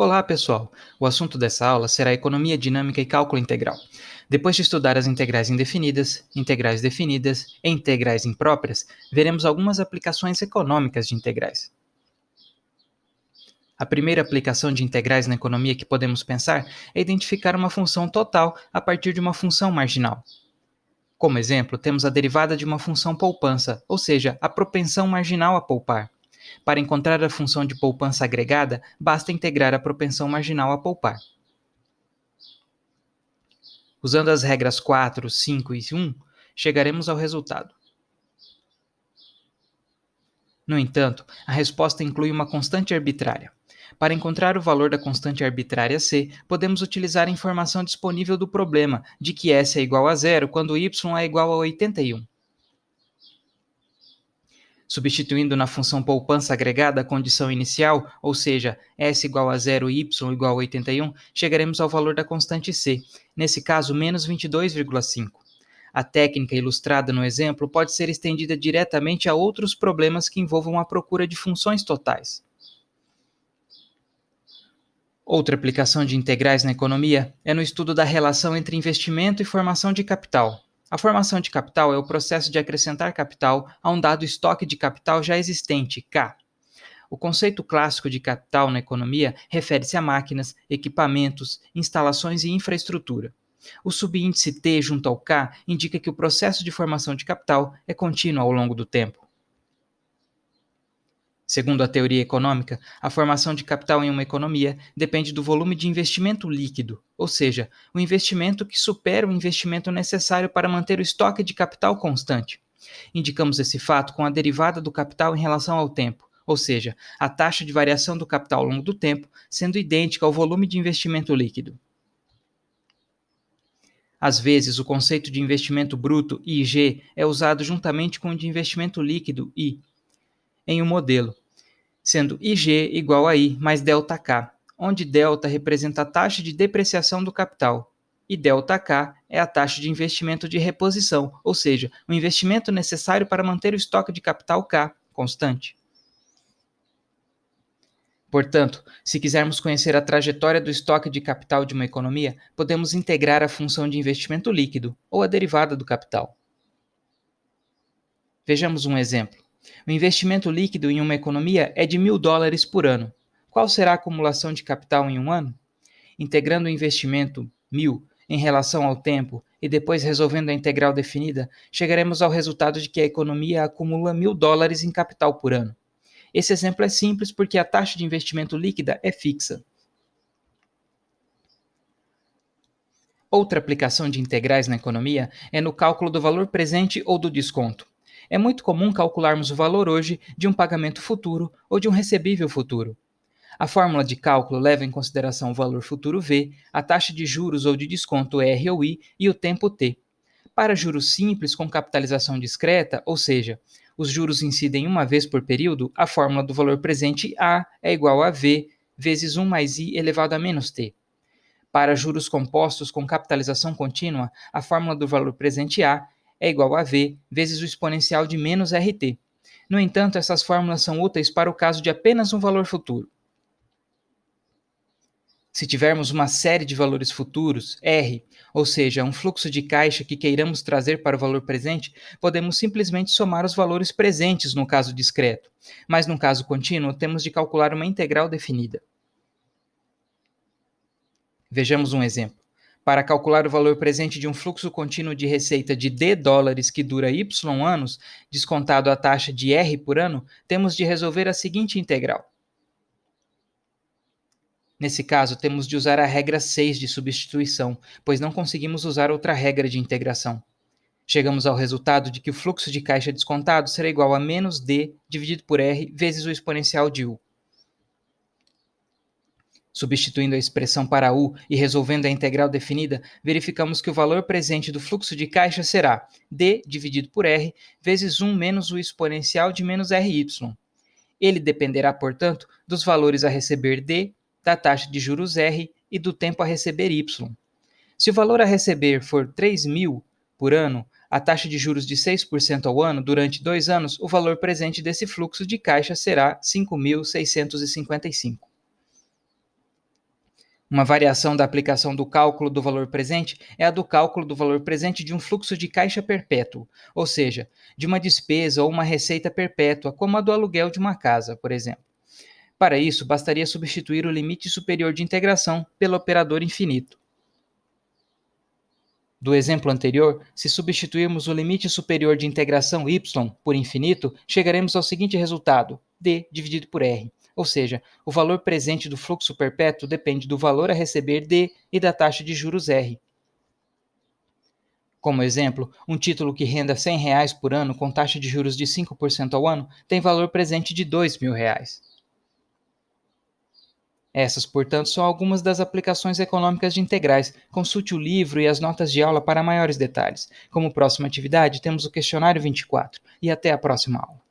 Olá, pessoal! O assunto dessa aula será economia dinâmica e cálculo integral. Depois de estudar as integrais indefinidas, integrais definidas e integrais impróprias, veremos algumas aplicações econômicas de integrais. A primeira aplicação de integrais na economia que podemos pensar é identificar uma função total a partir de uma função marginal. Como exemplo, temos a derivada de uma função poupança, ou seja, a propensão marginal a poupar. Para encontrar a função de poupança agregada, basta integrar a propensão marginal a poupar. Usando as regras 4, 5 e 1, chegaremos ao resultado. No entanto, a resposta inclui uma constante arbitrária. Para encontrar o valor da constante arbitrária C, podemos utilizar a informação disponível do problema, de que S é igual a zero quando y é igual a 81. Substituindo na função poupança agregada a condição inicial, ou seja, S igual a zero e y igual a 81, chegaremos ao valor da constante C, nesse caso, menos 22,5. A técnica ilustrada no exemplo pode ser estendida diretamente a outros problemas que envolvam a procura de funções totais. Outra aplicação de integrais na economia é no estudo da relação entre investimento e formação de capital. A formação de capital é o processo de acrescentar capital a um dado estoque de capital já existente, K. O conceito clássico de capital na economia refere-se a máquinas, equipamentos, instalações e infraestrutura. O subíndice T junto ao K indica que o processo de formação de capital é contínuo ao longo do tempo. Segundo a teoria econômica, a formação de capital em uma economia depende do volume de investimento líquido, ou seja, o investimento que supera o investimento necessário para manter o estoque de capital constante. Indicamos esse fato com a derivada do capital em relação ao tempo, ou seja, a taxa de variação do capital ao longo do tempo sendo idêntica ao volume de investimento líquido. Às vezes, o conceito de investimento bruto, IG, é usado juntamente com o de investimento líquido, I, em um modelo, sendo IG igual a I mais ΔK, onde ΔK representa a taxa de depreciação do capital, e ΔK é a taxa de investimento de reposição, ou seja, o investimento necessário para manter o estoque de capital K constante. Portanto, se quisermos conhecer a trajetória do estoque de capital de uma economia, podemos integrar a função de investimento líquido, ou a derivada do capital. Vejamos um exemplo. O investimento líquido em uma economia é de $1.000 por ano. Qual será a acumulação de capital em um ano? Integrando o investimento 1.000 em relação ao tempo e depois resolvendo a integral definida, chegaremos ao resultado de que a economia acumula $1.000 em capital por ano. Esse exemplo é simples porque a taxa de investimento líquida é fixa. Outra aplicação de integrais na economia é no cálculo do valor presente ou do desconto. É muito comum calcularmos o valor hoje de um pagamento futuro ou de um recebível futuro. A fórmula de cálculo leva em consideração o valor futuro V, a taxa de juros ou de desconto R ou I e o tempo T. Para juros simples com capitalização discreta, ou seja, os juros incidem uma vez por período, a fórmula do valor presente A é igual a V vezes 1 mais I elevado a menos T. Para juros compostos com capitalização contínua, a fórmula do valor presente A é igual a V vezes o exponencial de menos RT. No entanto, essas fórmulas são úteis para o caso de apenas um valor futuro. Se tivermos uma série de valores futuros, R, ou seja, um fluxo de caixa que queiramos trazer para o valor presente, podemos simplesmente somar os valores presentes no caso discreto, mas no caso contínuo temos de calcular uma integral definida. Vejamos um exemplo. Para calcular o valor presente de um fluxo contínuo de receita de $D que dura Y anos, descontado a taxa de R por ano, temos de resolver a seguinte integral. Nesse caso, temos de usar a regra 6 de substituição, pois não conseguimos usar outra regra de integração. Chegamos ao resultado de que o fluxo de caixa descontado será igual a menos D dividido por R vezes o exponencial de U. Substituindo a expressão para U e resolvendo a integral definida, verificamos que o valor presente do fluxo de caixa será D dividido por R vezes 1 menos o exponencial de menos RY. Ele dependerá, portanto, dos valores a receber D, da taxa de juros R e do tempo a receber Y. Se o valor a receber for 3.000 por ano, a taxa de juros de 6% ao ano durante 2 anos, o valor presente desse fluxo de caixa será 5.655. Uma variação da aplicação do cálculo do valor presente é a do cálculo do valor presente de um fluxo de caixa perpétuo, ou seja, de uma despesa ou uma receita perpétua, como a do aluguel de uma casa, por exemplo. Para isso, bastaria substituir o limite superior de integração pelo operador infinito. Do exemplo anterior, se substituirmos o limite superior de integração y por infinito, chegaremos ao seguinte resultado: d dividido por r. Ou seja, o valor presente do fluxo perpétuo depende do valor a receber d e da taxa de juros r. Como exemplo, um título que renda R$ 100 por ano com taxa de juros de 5% ao ano tem valor presente de R$ 2.000. Essas, portanto, são algumas das aplicações econômicas de integrais. Consulte o livro e as notas de aula para maiores detalhes. Como próxima atividade, temos o questionário 24. E até a próxima aula.